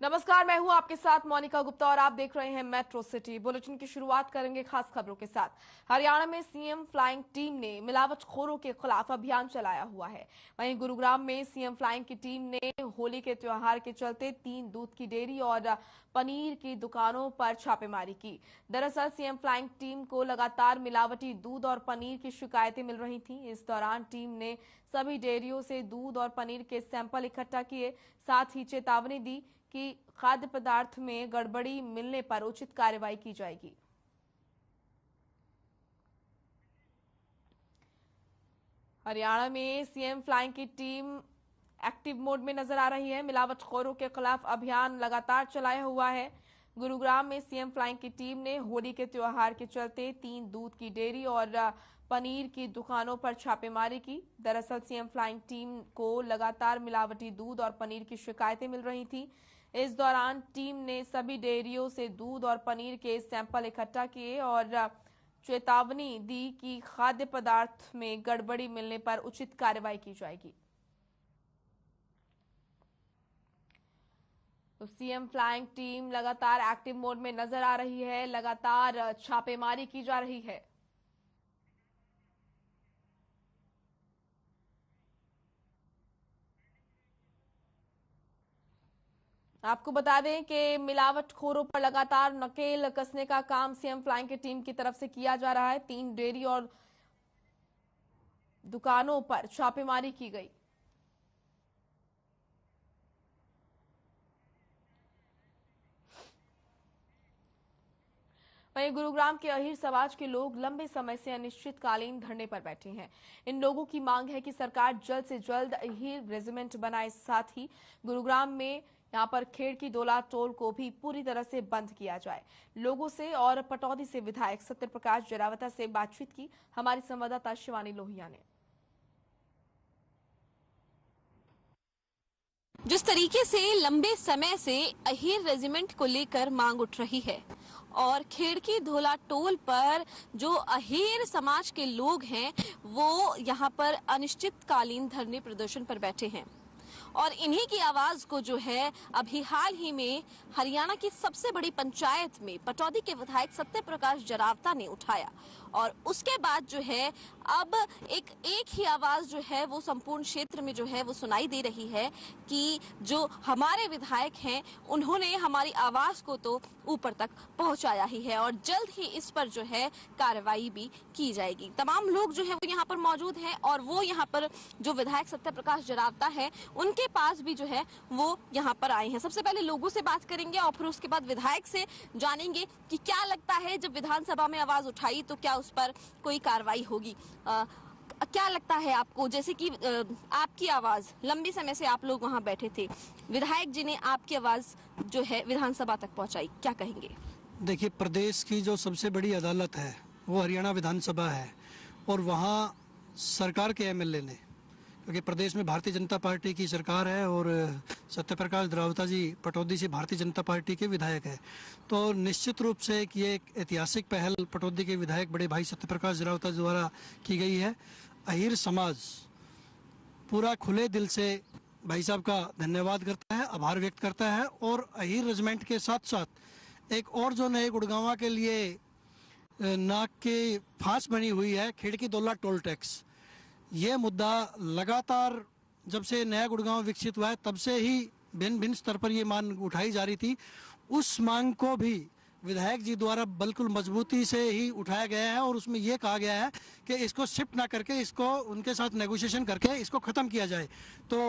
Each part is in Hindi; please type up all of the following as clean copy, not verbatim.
नमस्कार, मैं हूं आपके साथ मोनिका गुप्ता और आप देख रहे हैं मेट्रो सिटी बुलेटिन की शुरुआत करेंगे खास खबरों के साथ। हरियाणा में सीएम फ्लाइंग टीम ने मिलावटखोरों के खिलाफ अभियान चलाया हुआ है। वहीं गुरुग्राम में सीएम फ्लाइंग की टीम ने होली के त्योहार के चलते 3 दूध की डेयरी और पनीर की दुकानों पर छापेमारी की। दरअसल सीएम फ्लाइंग टीम को लगातार मिलावटी दूध और पनीर की शिकायतें मिल रही थी। इस दौरान टीम ने सभी डेयरियों से दूध और पनीर के सैंपल इकट्ठा किए, साथ ही चेतावनी दी कि खाद्य पदार्थ में गड़बड़ी मिलने पर उचित कार्रवाई की जाएगी। हरियाणा में सीएम फ्लाइंग की टीम एक्टिव मोड में नजर आ रही है। मिलावटखोरों के खिलाफ अभियान लगातार चलाया हुआ है। गुरुग्राम में सीएम फ्लाइंग की टीम ने होली के त्योहार के चलते 3 दूध की डेयरी और पनीर की दुकानों पर छापेमारी की। दरअसल सीएम फ्लाइंग टीम को लगातार मिलावटी दूध और पनीर की शिकायतें मिल रही थी। इस दौरान टीम ने सभी डेयरियों से दूध और पनीर के सैंपल इकट्ठा किए और चेतावनी दी कि खाद्य पदार्थ में गड़बड़ी मिलने पर उचित कार्रवाई की जाएगी। तो सीएम फ्लाइंग टीम लगातार एक्टिव मोड में नजर आ रही है, लगातार छापेमारी की जा रही है। आपको बता दें कि मिलावटखोरों पर लगातार नकेल कसने का काम सीएम फ्लाइंग की टीम की तरफ से किया जा रहा है। 3 डेयरी और दुकानों पर छापेमारी की गई। वहीं गुरुग्राम के अहीर समाज के लोग लंबे समय से अनिश्चितकालीन धरने पर बैठे हैं। इन लोगों की मांग है कि सरकार जल्द से जल्द अहीर रेजिमेंट बनाए, साथ ही गुरुग्राम में यहां पर खेड़की दोला टोल को भी पूरी तरह से बंद किया जाए। लोगों से और पटौदी से विधायक सत्य प्रकाश जरावता से बातचीत की हमारी संवाददाता शिवानी लोहिया ने। जिस तरीके से लंबे समय से अहीर रेजिमेंट को लेकर मांग उठ रही है और खेड़की धोला टोल पर जो अहीर समाज के लोग हैं वो यहाँ पर अनिश्चितकालीन धरने प्रदर्शन पर बैठे हैं और इन्हीं की आवाज को जो है अभी हाल ही में हरियाणा की सबसे बड़ी पंचायत में पटौदी के विधायक सत्य प्रकाश जरावता ने उठाया और उसके बाद जो है अब एक ही आवाज जो है वो संपूर्ण क्षेत्र में जो है वो सुनाई दे रही है कि जो हमारे विधायक हैं उन्होंने हमारी आवाज को तो ऊपर तक पहुंचाया ही है और जल्द ही इस पर जो है कार्रवाई भी की जाएगी। तमाम लोग जो है वो यहाँ पर मौजूद हैं और वो यहाँ पर जो विधायक सत्य प्रकाश जरावता है उनके पास भी जो है वो यहाँ पर आए हैं। सबसे पहले लोगों से बात करेंगे और फिर उसके बाद विधायक से जानेंगे कि क्या लगता है जब विधानसभा में आवाज उठाई तो क्या उस पर कोई कार्रवाई होगी। क्या लगता है आपको, जैसे कि आपकी आवाज लंबे समय से आप लोग वहां बैठे थे, विधायक जी ने आपकी आवाज जो है विधानसभा तक पहुंचाई, क्या कहेंगे? देखिए, प्रदेश की जो सबसे बड़ी अदालत है वो हरियाणा विधानसभा है और वहाँ सरकार के एमएलए ने, क्योंकि प्रदेश में भारतीय जनता पार्टी की सरकार है और सत्य प्रकाश जरावता जी पटौदी से भारतीय जनता पार्टी के विधायक है, तो निश्चित रूप से ये एक ऐतिहासिक पहल पटौदी के विधायक बड़े भाई सत्य प्रकाश जरावता द्वारा की गई है। अहीर समाज पूरा खुले दिल से भाई साहब का धन्यवाद करता है, आभार व्यक्त करता है और अहीर रेजिमेंट के साथ साथ एक और जो नए गुड़गांवा के लिए नाक की फांस बनी हुई है खेड़की दोला टोल टैक्स, ये मुद्दा लगातार जब से नया गुड़गांव विकसित हुआ है तब से ही भिन्न भिन्न स्तर पर ये मांग उठाई जा रही थी। उस मांग को भी विधायक जी द्वारा बिल्कुल मजबूती से ही उठाया गया है और उसमें ये कहा गया है कि इसको शिफ्ट ना करके इसको उनके साथ नेगोशिएशन करके इसको ख़त्म किया जाए। तो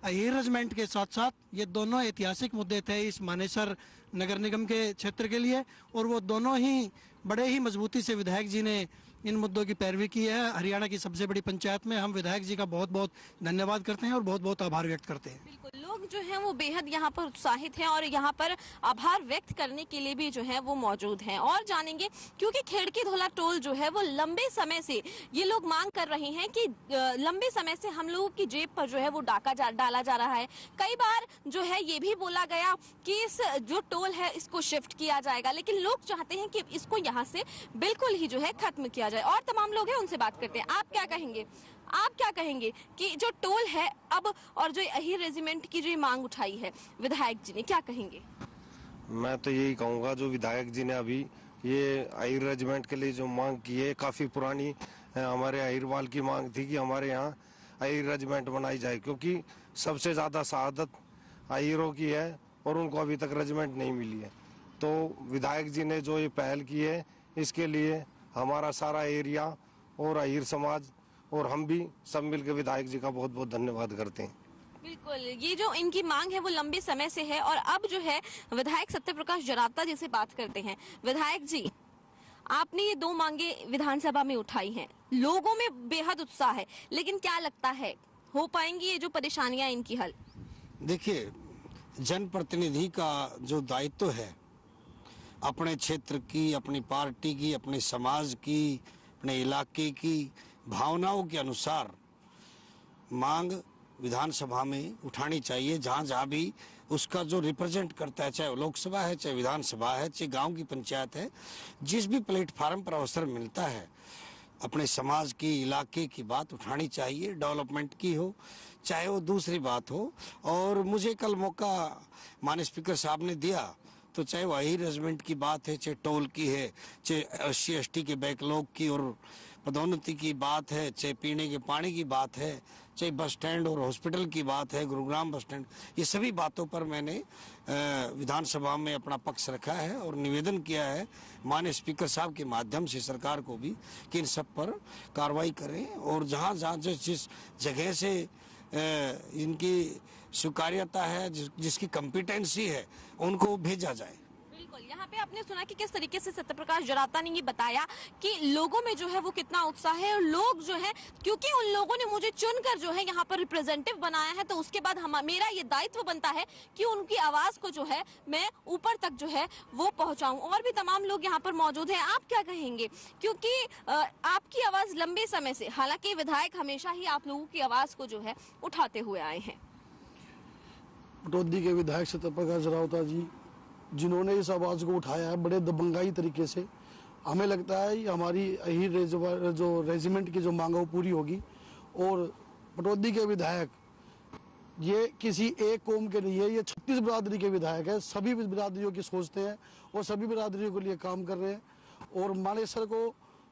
अहीर रेजिमेंट के साथ साथ ये दोनों ऐतिहासिक मुद्दे थे इस मानेसर नगर निगम के क्षेत्र के लिए और वो दोनों ही बड़े ही मजबूती से विधायक जी ने इन मुद्दों की पैरवी की है। हरियाणा की सबसे बड़ी पंचायत में हम विधायक जी का बहुत बहुत धन्यवाद करते हैं और बहुत बहुत आभार व्यक्त करते हैं। बिल्कुल, लोग जो हैं वो बेहद यहाँ पर उत्साहित हैं और यहाँ पर आभार व्यक्त करने के लिए भी जो है वो मौजूद हैं और जानेंगे, क्योंकि खेड़की धोला टोल जो है वो लंबे समय से ये लोग मांग कर रहे हैं कि लंबे समय से हम लोगों की जेब पर जो है वो डाला जा रहा है। कई बार जो है ये भी बोला गया कि इस जो टोल है इसको शिफ्ट किया जाएगा, लेकिन लोग चाहते हैं कि इसको यहाँ से बिल्कुल ही जो है खत्म किया जाए। और तमाम लोग हैं, उनसे बात करते हैं। आप क्या कहेंगे, आप क्या कहेंगे कि जो टोल है अब और जो अहीर रेजिमेंट की जो मांग उठाई है विधायक जी ने, क्या कहेंगे? मैं तो यही कहूँगा, जो विधायक जी ने अभी ये अहीर रेजिमेंट के लिए जो मांग की है, काफ़ी पुरानी हमारे अहीरवाल की मांग थी कि हमारे यहाँ अहीर रेजिमेंट बनाई जाए, क्योंकि सबसे ज़्यादा शहादत अहीरों की है और उनको अभी तक रेजिमेंट नहीं मिली है। तो विधायक जी ने जो ये पहल की है, इसके लिए हमारा सारा एरिया और अहीर समाज और हम भी सब मिलकर विधायक जी का बहुत बहुत धन्यवाद करते हैं। बिल्कुल, ये जो इनकी मांग है वो लंबे समय से है और अब जो है विधायक सत्यप्रकाश जराता जी से बात करते हैं। विधायक जी, आपने ये दो मांगे विधानसभा में उठाई हैं, लोगों में बेहद उत्साह है, लेकिन क्या लगता है हो पाएंगी ये जो परेशानियां इनकी हल? देखिए, जनप्रतिनिधि का जो दायित्व है अपने क्षेत्र की, अपनी पार्टी की, अपने समाज की, अपने इलाके की भावनाओं के अनुसार मांग विधानसभा में उठानी चाहिए। जहाँ जहाँ भी उसका जो रिप्रेजेंट करता है, चाहे लोकसभा है, चाहे विधानसभा है, चाहे गांव की पंचायत है, जिस भी प्लेटफार्म पर अवसर मिलता है अपने समाज की, इलाके की बात उठानी चाहिए। डेवलपमेंट की हो, चाहे वो दूसरी बात हो। और मुझे कल मौका माननीय स्पीकर साहब ने दिया, तो चाहे वो अहीर रेजिमेंट की बात है, चाहे टोल की है, चाहे SC/ST के बैकलॉग की और पदोन्नति की बात है, चाहे पीने के पानी की बात है, चाहे बस स्टैंड और हॉस्पिटल की बात है, गुरुग्राम बस स्टैंड, ये सभी बातों पर मैंने विधानसभा में अपना पक्ष रखा है और निवेदन किया है माननीय स्पीकर साहब के माध्यम से सरकार को भी कि इन सब पर कार्रवाई करें और जहाँ जहाँ जिस जगह से इनकी स्वीकार्यता है, जिसकी कॉम्पिटेंसी है, उनको भेजा जाए। बिल्कुल, यहाँ पे आपने सुना कि किस तरीके से सत्यप्रकाश जराता ने ये बताया कि लोगों में जो है वो कितना उत्साह है और लोग जो है, क्योंकि उन लोगों ने मुझे चुनकर जो है यहाँ पर रिप्रेजेंटेटिव बनाया है, तो उसके बाद मेरा ये दायित्व बनता है कि उनकी आवाज को जो है मैं ऊपर तक जो है वो पहुंचाऊं। और भी तमाम लोग यहाँ पर मौजूद हैं, आप क्या कहेंगे? क्योंकि आपकी आवाज लंबे समय से, हालांकि विधायक हमेशा ही आप लोगों की आवाज को जो है उठाते हुए आए हैं। पटौदी के विधायक सत्यप्रकाश जरावता जी, जिन्होंने इस आवाज़ को उठाया है बड़े दबंगाई तरीके से, हमें लगता है हमारी अहीर जो रेजिमेंट की जो मांग है वो पूरी होगी। और पटौदी के विधायक ये किसी एक कौम के नहीं है, ये 36 बिरादरी के विधायक है, सभी बिरादरियों की सोचते हैं और सभी बिरादरियों के लिए काम कर रहे हैं। और मानेसर को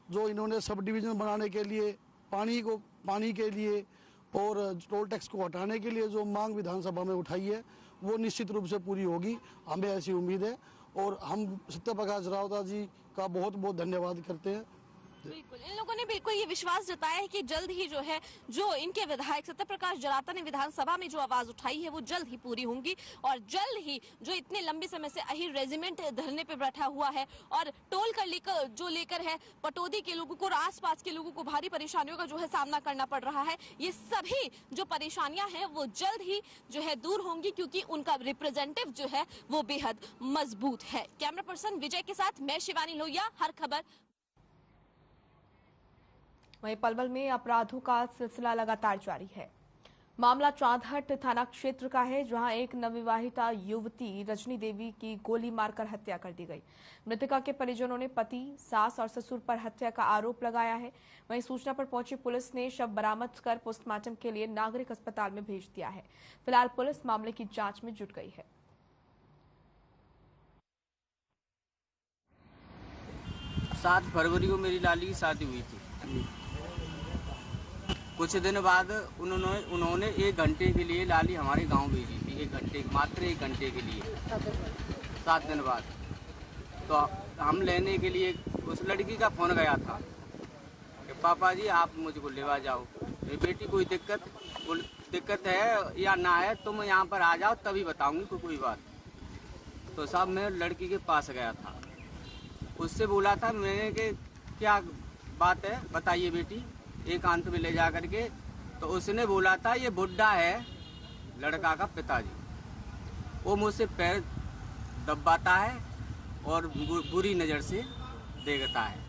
जो इन्होंने सब डिवीज़न बनाने के लिए, पानी के लिए और टोल टैक्स को हटाने के लिए जो मांग विधानसभा में उठाई है, वो निश्चित रूप से पूरी होगी, हमें ऐसी उम्मीद है। और हम सत्यप्रकाश जरावता जी का बहुत बहुत धन्यवाद करते हैं। बिल्कुल, इन लोगों ने बिल्कुल ये विश्वास जताया है कि जल्द ही जो है, जो इनके विधायक सत्यप्रकाश जराता ने विधानसभा में जो आवाज उठाई है वो जल्द ही पूरी होंगी। और जल्द ही जो इतने लंबे समय से अहीर रेजिमेंट धरने पे बैठा हुआ है और टोल का लेकर है पटौदी के लोगों को और आसपास के लोगों को भारी परेशानियों का जो है सामना करना पड़ रहा है, ये सभी जो परेशानियां हैं वो जल्द ही जो है दूर होंगी, क्योंकि उनका रिप्रेजेंटेटिव जो है वो बेहद मजबूत है। कैमरा पर्सन विजय के साथ मैं शिवानी लोहिया, हर खबर। वहीं पलवल में अपराधों का सिलसिला लगातार जारी है। मामला चांदहट थाना क्षेत्र का है, जहां एक नवविवाहिता युवती रजनी देवी की गोली मारकर हत्या कर दी गई। मृतका के परिजनों ने पति, सास और ससुर पर हत्या का आरोप लगाया है। वहीं सूचना पर पहुंची पुलिस ने शव बरामद कर पोस्टमार्टम के लिए नागरिक अस्पताल में भेज दिया है। फिलहाल पुलिस मामले की जांच में जुट गई है। 7 फरवरी को मेरी लाली की शादी हुई थी। कुछ दिन बाद उन्होंने 1 घंटे के लिए लाली हमारे गांव भेजी थी, 1 घंटे, मात्र 1 घंटे के लिए, 7 दिन बाद। तो हम लेने के लिए, उस लड़की का फोन गया था कि पापा जी आप मुझको लेवा जाओ, बेटी कोई दिक्कत है या ना है, तुम यहाँ पर आ जाओ तभी बताऊंगी कोई बात। तो साहब मैं लड़की के पास गया था, उससे बोला था मैंने कि क्या बात है बताइए बेटी, एकांत में ले जा करके। तो उसने बोला था ये बुड्ढा है लड़का का पिताजी, वो मुझसे पैर दबाता है और बुरी नज़र से देखता है।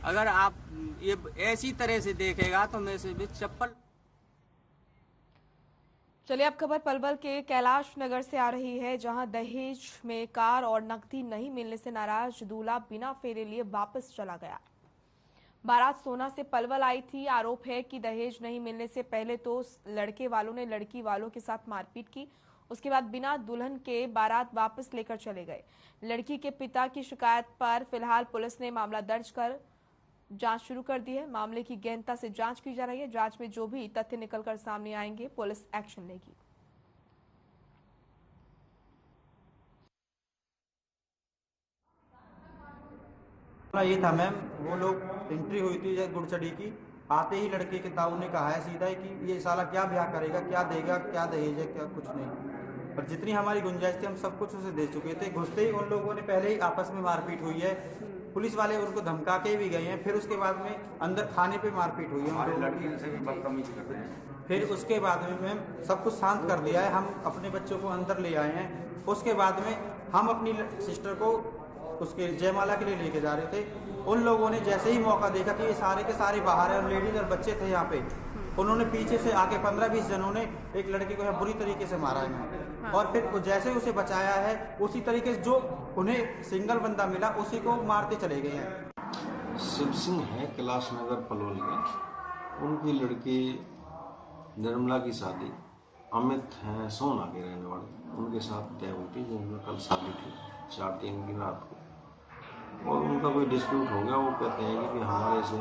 अगर आप ये ऐसी तरह से देखेगा तो मैं से भी चप्पल। चलिए अब खबर पलवल के कैलाश नगर से आ रही है, जहां दहेज में कार और नकदी नहीं मिलने से नाराज दूल्हा बिना फेरे लिए वापस चला गया। बारात सोना से पलवल आई थी। आरोप है कि दहेज नहीं मिलने से पहले तो लड़के वालों ने लड़की वालों के साथ मारपीट की। उसके बाद बिना दुल्हन के बारात वापस लेकर चले गए। लड़की के पिता की शिकायत पर फिलहाल पुलिस ने मामला दर्ज कर जांच शुरू कर दी है। मामले की गहनता से जांच की जा रही है। जांच में जो भी तथ्य निकलकर सामने आएंगे पुलिस एक्शन लेगी। ये था मैम, वो लोग एंट्री हुई थी गुड़चड़ी की। आते ही लड़के के ताऊ ने कहा है सीधा ही कि ये साला क्या ब्याह करेगा, क्या देगा, क्या दहेज है, क्या कुछ नहीं। पर जितनी हमारी गुंजाइश थी हम सब कुछ उसे दे चुके थे। घुसते ही उन लोगों ने पहले ही आपस में मारपीट हुई है। पुलिस वाले उनको धमका के भी गए हैं। फिर उसके बाद में अंदर खाने पे मारपीट हुई है। फिर उसके बाद में मैम सब कुछ शांत कर दिया है। हम अपने बच्चों को अंदर ले आए हैं। उसके बाद में हम अपनी सिस्टर को उसके जयमाला के लिए लेके जा रहे थे। उन लोगों ने जैसे ही मौका देखा कि ये सारे के सारे बाहर है और लेडीज और बच्चे थे यहाँ पे, उन्होंने पीछे से आके 15-20 जनों ने एक लड़के को यहाँ बुरी तरीके से मारा है। और फिर जैसे उसे बचाया है उसी तरीके से जो उन्हें सिंगल बंदा मिला उसी को मारते चले गए हैं। शिव सिंह है कैलाश नगर पलवल के। उनकी लड़की निर्मला की शादी अमित हैं सोना के रहने वाले, उनके साथ तय हुई थी जिनमें कल शादी थी 4-3 की रात को। और उनका कोई डिस्प्यूट हो गया। वो कहते हैं कि हमारे से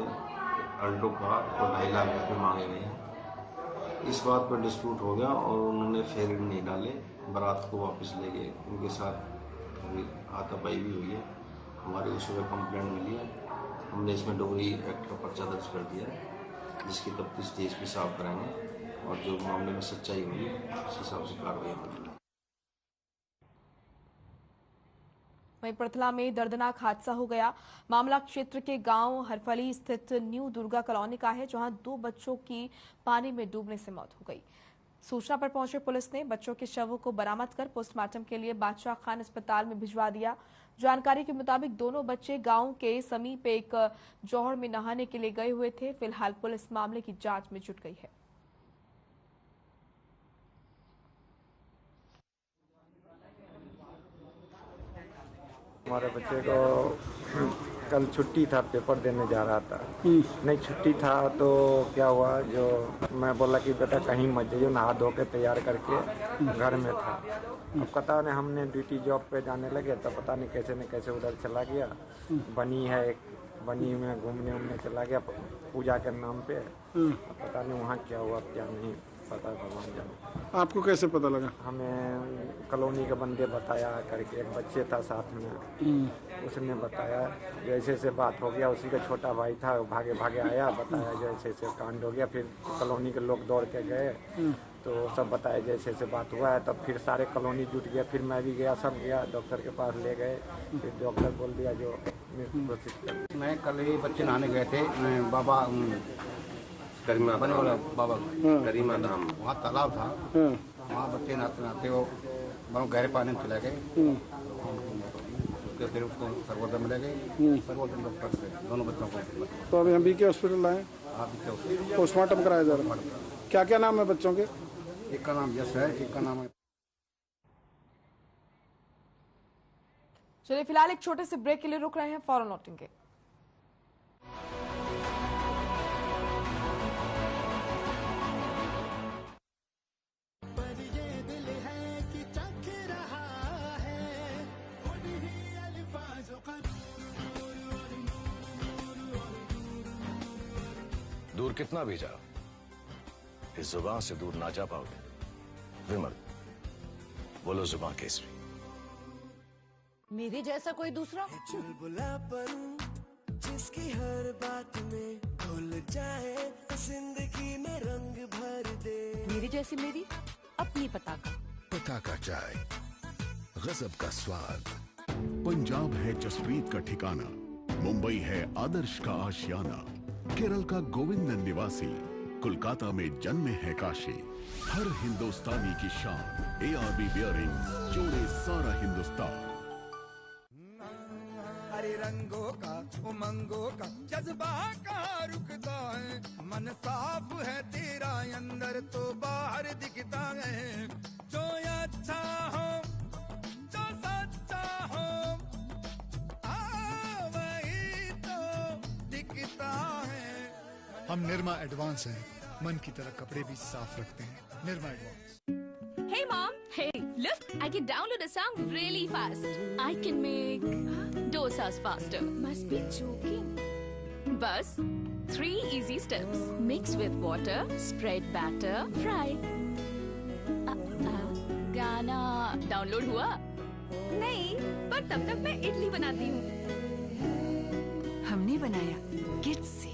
अल्टो कार और 2.5 लाख रुपये मांगे गए हैं। इस बात पर डिस्प्यूट हो गया और उन्होंने फेरे नहीं डाले, बारात को वापस ले गए। उनके साथ अभी हाथापाई भी हुई है। हमारी उस पर कंप्लेंट मिली है। हमने इसमें डोगरी एक्ट का पर्चा दर्ज कर दिया है, जिसकी तफ्तीश डीएसपी साहब कराएंगे और जो मामले में सच्चाई होगी उस हिसाब से कार्रवाई होगी। वहीं पृथला में दर्दनाक हादसा हो गया। मामला क्षेत्र के गांव हरफली स्थित न्यू दुर्गा कॉलोनी का है, जहां 2 बच्चों की पानी में डूबने से मौत हो गई। सूचना पर पहुंचे पुलिस ने बच्चों के शवों को बरामद कर पोस्टमार्टम के लिए बादशाह खान अस्पताल में भिजवा दिया। जानकारी के मुताबिक दोनों बच्चे गांव के समीप एक जौहर में नहाने के लिए गए हुए थे। फिलहाल पुलिस मामले की जांच में जुट गई है। हमारे बच्चे को कल छुट्टी था, पेपर देने जा रहा था। नहीं छुट्टी था तो क्या हुआ, जो मैं बोला कि बेटा कहीं मत जाइए, नहा धो के तैयार करके घर में था। अब पता नहीं हमने ड्यूटी जॉब पे जाने लगे तो पता नहीं कैसे न कैसे उधर चला गया। बनी है एक, बनी में घूमने उमने चला गया पूजा के नाम पे। पता नहीं वहाँ क्या हुआ क्या नहीं पता, भगवान जाने। आपको कैसे पता लगा? हमें कॉलोनी के बंदे बताया करके, एक बच्चे था साथ में, उसने बताया। जैसे से बात हो गया, उसी का छोटा भाई था, भागे भागे आया, बताया जैसे से कांड हो गया। फिर कॉलोनी के लोग दौड़ के गए तो सब बताया जैसे से बात हुआ है। तब फिर सारे कॉलोनी जुट गया। फिर मैं भी गया, सब गया, डॉक्टर के पास ले गए। फिर डॉक्टर बोल दिया जो कोशिश कर। मैं कल ही बच्चे नहाने गए थे बाबा करीमा बाबा करीमा धाम, वहाँ तालाब था। वहाँ बच्चे नहाते नहाते वो बहुत गहरे पानी में चले गए। फिर उसको सर्वोदय में ले गए, सर्वोदय डॉक्टर से दोनों बच्चों को। तो अभी हम बीके हॉस्पिटल आए, पोस्टमार्टम कराया जा रहा है। क्या क्या नाम है बच्चों के? एक का नाम यश है, एक का नाम है। चलिए फिलहाल एक छोटे से ब्रेक के लिए रुक रहे हैं, फौरन लौटेंगे। दूर कितना भी जाओ, इस जुबान से दूर ना जा पाओगे। विमल, बोलो जुबान केसरी। मेरे जैसा कोई दूसरा? चुलबुलापन जिसकी हर बात में घुल जाए, जिंदगी में रंग भर दे। मेरी जैसी मेरी अपनी पताका। पताका चाय, गजब का स्वाद। पंजाब है जसप्रीत का ठिकाना, मुंबई है आदर्श का आशियाना, केरल का गोविंदन निवासी, कोलकाता में जन्मे है काशी। हर हिंदुस्तानी की शान, ARB बियरिंग्स जोड़े सारा हिंदुस्तान। हरे रंगों का उमंगों का जज्बा कहाँ रुकता है, मन साफ है तेरा अंदर तो बाहर दिखता है। जो अच्छा हो जो सच्चा हो वही तो दिखता हम निरमा एडवांस हैं, मन की तरह कपड़े भी साफ रखते हैं। Nirma advance. Hey mom, hey, look, I can download a song really fast. I can make dosas faster. Must be joking. Bus, 3 easy steps. Mix with water, spread batter, fry. गाना डाउनलोड हुआ? नहीं, पर तब तक मैं इडली बनाती हूँ। हमने बनाया किड्स से।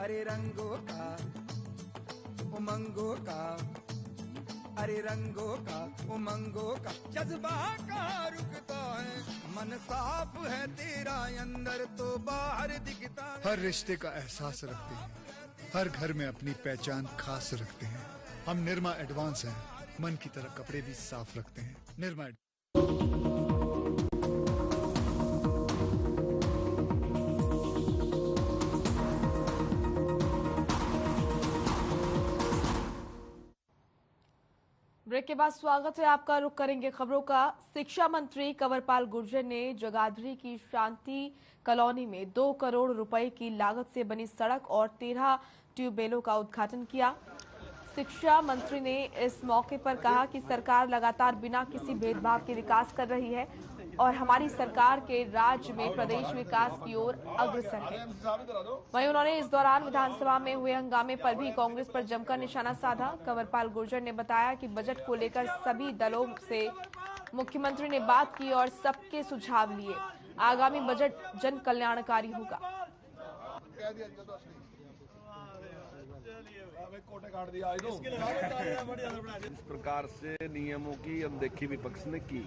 अरे रंगों का उमंगों का, अरे रंगों का उमंगों का जज्बा कहाँ रुकता है। मन साफ है तेरा अंदर तो बाहर दिखता है। हर रिश्ते का एहसास रखते हैं, हर घर में अपनी पहचान खास रखते हैं। हम निरमा एडवांस हैं, मन की तरह कपड़े भी साफ रखते हैं। निरमा ब्रेक के बाद स्वागत है आपका। रुख करेंगे खबरों का। शिक्षा मंत्री कंवरपाल गुर्जर ने जगाधरी की शांति कॉलोनी में 2 करोड़ रुपए की लागत से बनी सड़क और 13 ट्यूबवेलों का उद्घाटन किया। शिक्षा मंत्री ने इस मौके पर कहा कि सरकार लगातार बिना किसी भेदभाव के विकास कर रही है और हमारी सरकार के राज्य में प्रदेश विकास की ओर अग्रसर है। वहीं उन्होंने इस दौरान विधानसभा में हुए हंगामे पर भी कांग्रेस पर जमकर निशाना साधा। कंवरपाल गुर्जर ने बताया कि बजट को लेकर सभी दलों से मुख्यमंत्री ने बात की और सबके सुझाव लिए। आगामी बजट जन कल्याणकारी होगा। जिस प्रकार से नियमों की अनदेखी विपक्ष ने की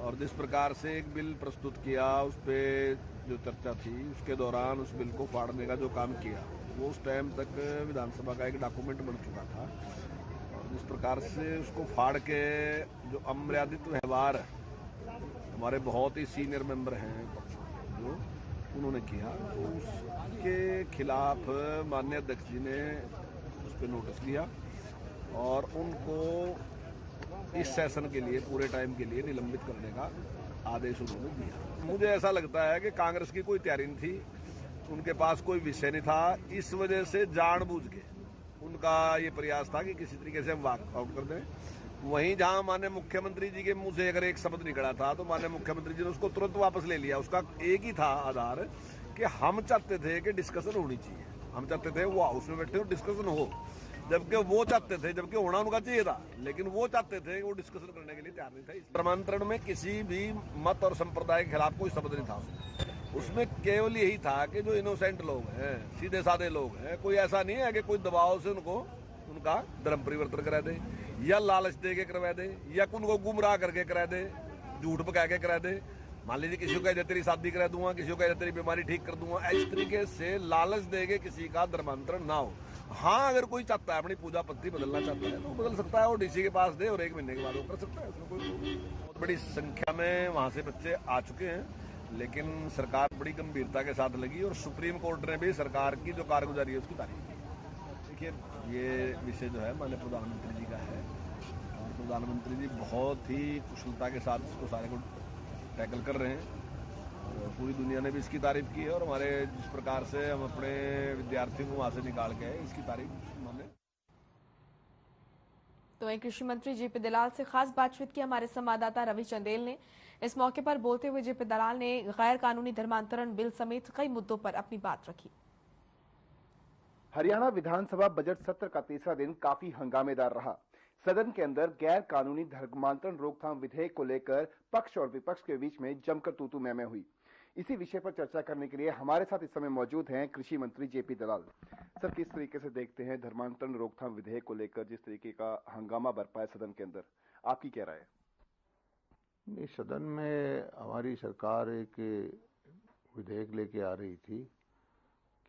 और जिस प्रकार से एक बिल प्रस्तुत किया, उस पे जो चर्चा थी उसके दौरान उस बिल को फाड़ने का जो काम किया वो उस टाइम तक विधानसभा का एक डॉक्यूमेंट बन चुका था। और जिस प्रकार से उसको फाड़ के जो अमर्यादित व्यवहार हमारे बहुत ही सीनियर मेंबर हैं जो उन्होंने किया, तो उसके खिलाफ माननीय अध्यक्ष जी ने उस पर नोटिस दिया और उनको इस सेशन के लिए पूरे टाइम के लिए निलंबित करने का आदेश उन्होंने दिया। मुझे ऐसा लगता है कि कांग्रेस की कोई तैयारी नहीं थी, उनके पास कोई विषय नहीं था। इस वजह से जानबूझ के उनका ये प्रयास था कि किसी तरीके से हम वॉकआउट कर दें। वहीं जहां माननीय मुख्यमंत्री जी के मुंह से अगर एक शब्द निकला था तो माननीय मुख्यमंत्री जी ने उसको तुरंत वापस ले लिया। उसका एक ही था आधार कि हम चाहते थे कि डिस्कशन होनी चाहिए, हम चाहते थे वो हाउस में बैठे हो डिस्कशन हो, जबकि वो चाहते थे, जबकि होना उनका चाहिए था, लेकिन वो चाहते थे कि वो डिस्कशन करने के लिए तैयार नहीं था। इस धर्मांतरण में किसी भी मत और संप्रदाय के खिलाफ कोई शब्द नहीं था उसमें केवल यही था कि जो इनोसेंट लोग हैं, सीधे साधे लोग हैं, कोई ऐसा नहीं है कि कोई दबाव से उनको उनका धर्म परिवर्तन करा दे या लालच दे के करवा दे या उनको गुमराह करके करा दे, झूठ पका के करा दे। मान लीजिए किसी को कह दे तेरी शादी करा दूंगा, किसी को कह दे तेरी बीमारी ठीक कर दूंगा, इस तरीके से लालच दे के किसी का धर्मांतरण ना हो। हाँ, अगर कोई चाहता है अपनी पूजा पद्धति बदलना चाहता है तो बदल सकता है, वो डीसी के पास दे और 1 महीने के बाद वो कर सकता है। उसमें कोई बहुत बड़ी संख्या में वहां से बच्चे आ चुके हैं, लेकिन सरकार बड़ी गंभीरता के साथ लगी और सुप्रीम कोर्ट ने भी सरकार की जो कारगुजारी है उसकी तारीफ की। देखिए, ये विषय जो है माननीय प्रधानमंत्री जी का है और प्रधानमंत्री जी बहुत ही कुशलता के साथ इसको सारे को टैकल कर रहे हैं और पूरी दुनिया ने भी इसकी तारीफ की है और हमारे जिस प्रकार से हम अपने विद्यार्थियों को वहां से निकाल के इसकी तारीफ माने। तो वहीं कृषि मंत्री जेपी दलाल से खास बातचीत की हमारे संवाददाता रवि चंदेल ने। इस मौके पर बोलते हुए जेपी दलाल ने गैर कानूनी धर्मांतरण बिल समेत कई मुद्दों पर अपनी बात रखी। हरियाणा विधानसभा बजट सत्र का तीसरा दिन काफी हंगामेदार रहा। सदन के अंदर गैर कानूनी धर्मांतरण रोकथाम विधेयक को लेकर पक्ष और विपक्ष के बीच में जमकर तूतू मैमे हुई। इसी विषय पर चर्चा करने के लिए हमारे साथ इस समय मौजूद हैं कृषि मंत्री जेपी दलाल। सर, किस तरीके से देखते हैं धर्मांतरण रोकथाम विधेयक को लेकर जिस तरीके का हंगामा बरपा है सदन के अंदर, आपकी क्या राय है? नहीं, सदन में हमारी सरकार एक विधेयक लेके आ रही थी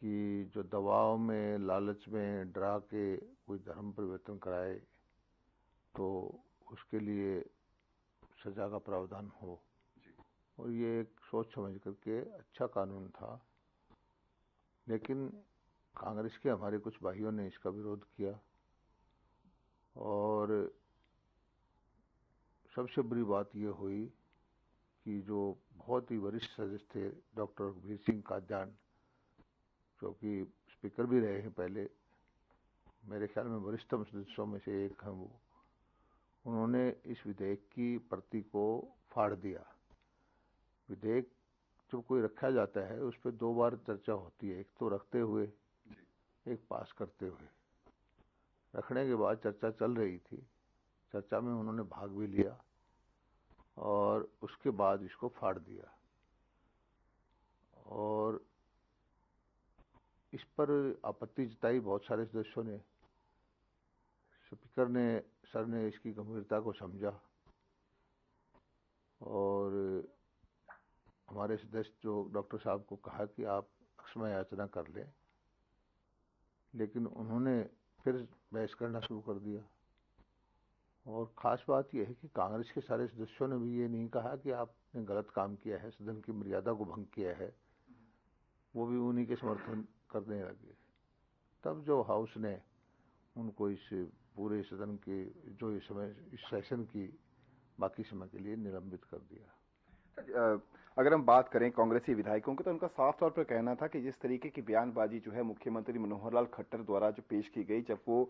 कि जो दबाव में, लालच में, डरा के कोई धर्म परिवर्तन कराए तो उसके लिए सजा का प्रावधान हो, और ये एक सोच समझ करके अच्छा कानून था। लेकिन कांग्रेस के हमारे कुछ भाइयों ने इसका विरोध किया और सबसे बड़ी बात ये हुई कि जो बहुत ही वरिष्ठ सदस्य थे डॉक्टर रघुवीर सिंह कादयान, जो कि स्पीकर भी रहे हैं पहले, मेरे ख्याल में वरिष्ठतम सदस्यों में से एक हैं वो, उन्होंने इस विधेयक की प्रति को फाड़ दिया। विधेयक जब कोई रखा जाता है उस पर दो बार चर्चा होती है, एक तो रखते हुए, एक पास करते हुए। रखने के बाद चर्चा चल रही थी, चर्चा में उन्होंने भाग भी लिया और उसके बाद इसको फाड़ दिया। और इस पर आपत्ति जताई बहुत सारे सदस्यों ने। स्पीकर सर ने इसकी गंभीरता को समझा और हमारे सदस्य जो डॉक्टर साहब को कहा कि आप क्षमा याचना कर लें, लेकिन उन्होंने फिर बहस करना शुरू कर दिया। और ख़ास बात यह है कि कांग्रेस के सारे सदस्यों ने भी ये नहीं कहा कि आपने गलत काम किया है, सदन की मर्यादा को भंग किया है, वो भी उन्हीं के समर्थन करने लगे। तब जो हाउस ने उनको इस पूरे सदन के जो इस सेशन की बाकी समय के लिए निलंबित कर दिया। अगर हम बात करें कांग्रेसी विधायकों की, तो उनका साफ तौर पर कहना था कि जिस तरीके की बयानबाजी जो है मुख्यमंत्री मनोहर लाल खट्टर द्वारा जो पेश की गई, जब वो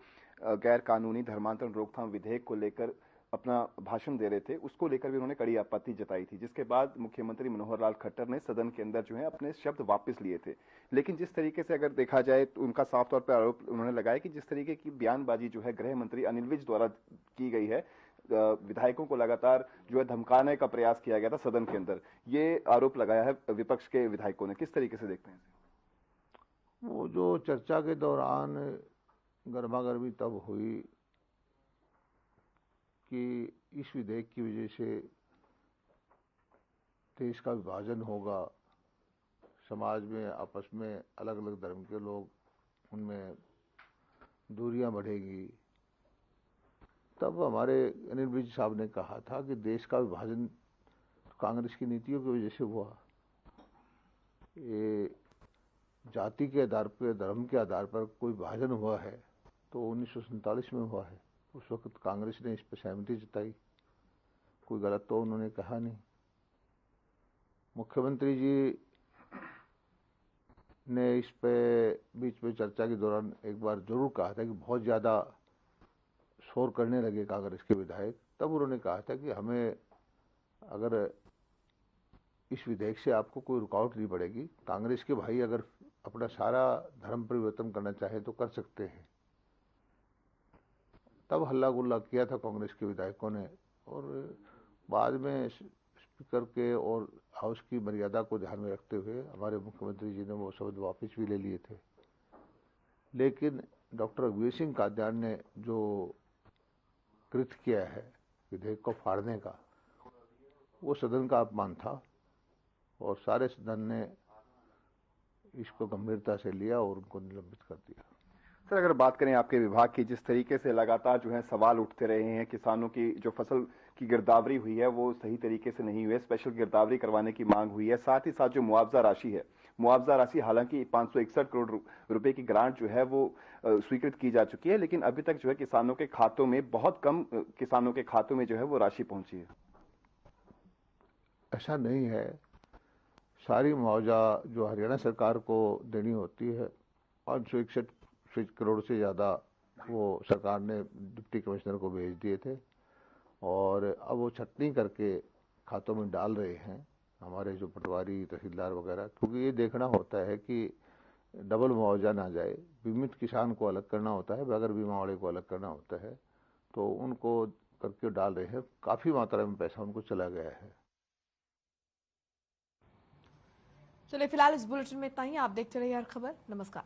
गैर कानूनी धर्मांतरण रोकथाम विधेयक को लेकर अपना भाषण दे रहे थे, उसको लेकर भी उन्होंने कड़ी आपत्ति जताई थी, जिसके बाद मुख्यमंत्री मनोहर लाल खट्टर ने सदन के अंदर जो है अपने शब्द वापस लिए थे। लेकिन जिस तरीके से अगर देखा जाए तो उनका साफ तौर पर आरोप उन्होंने लगाया कि जिस तरीके की बयानबाजी जो है गृह मंत्री अनिल विज द्वारा की गई है, विधायकों को लगातार जो है धमकाने का प्रयास किया गया था सदन के अंदर, ये आरोप लगाया है विपक्ष के विधायकों ने। किस तरीके से देखते हैं? वो जो चर्चा के दौरान गर्मागर्मी तब हुई कि इस विधेयक की वजह से देश का विभाजन होगा, समाज में आपस में अलग अलग धर्म के लोग, उनमें दूरियां बढ़ेगी। तब हमारे अनिल विज साहब ने कहा था कि देश का विभाजन कांग्रेस की नीतियों की वजह से हुआ। ये जाति के आधार पर, धर्म के आधार पर कोई विभाजन हुआ है तो 1947 में हुआ है। उस वक्त कांग्रेस ने इस पर सहमति जताई, कोई गलत तो उन्होंने कहा नहीं। मुख्यमंत्री जी ने इस पे बीच में चर्चा के दौरान एक बार जरूर कहा था कि बहुत ज़्यादा शोर करने लगे कांग्रेस के विधायक। तब उन्होंने कहा था कि हमें अगर इस विधेयक से आपको कोई रुकावट नहीं पड़ेगी, कांग्रेस के भाई अगर अपना सारा धर्म परिवर्तन करना चाहे तो कर सकते हैं। तब हल्ला गुल्ला किया था कांग्रेस के विधायकों ने, और बाद में स्पीकर के और हाउस की मर्यादा को ध्यान में रखते हुए हमारे मुख्यमंत्री जी ने वो शब्द वापस भी ले लिए थे। लेकिन डॉक्टर रघुवीर सिंह कादियान ने जो कृत्य किया है विधेयक को फाड़ने का, वो सदन का अपमान था और सारे सदन ने इसको गंभीरता से लिया और उनको निलंबित कर दिया। सर, अगर बात करें आपके विभाग की, जिस तरीके से लगातार जो है सवाल उठते रहे हैं, किसानों की जो फसल की गिरदावरी हुई है वो सही तरीके से नहीं हुई है, स्पेशल गिरदावरी करवाने की मांग हुई है, साथ ही साथ जो मुआवजा राशि है, मुआवजा राशि हालांकि 561 करोड़ रुपए की ग्रांट जो है वो स्वीकृत की जा चुकी है, लेकिन अभी तक जो है किसानों के खातों में, बहुत कम किसानों के खातों में जो है वो राशि पहुंची है। ऐसा नहीं है, सारी मुआवजा जो हरियाणा सरकार को देनी होती है 561 करोड़ से ज़्यादा वो सरकार ने डिप्टी कमिश्नर को भेज दिए थे और अब वो छटनी करके खातों में डाल रहे हैं हमारे जो पटवारी, तहसीलदार वगैरह, क्योंकि ये देखना होता है कि डबल मुआवजा ना जाए। बीमित किसान को अलग करना होता है, बगैर बीमा वाले को अलग करना होता है, तो उनको करके डाल रहे हैं। काफ़ी मात्रा में पैसा उनको चला गया है। चलिए फिलहाल इस बुलेटिन में इतना ही। आप देखते रहिए हर खबर। नमस्कार।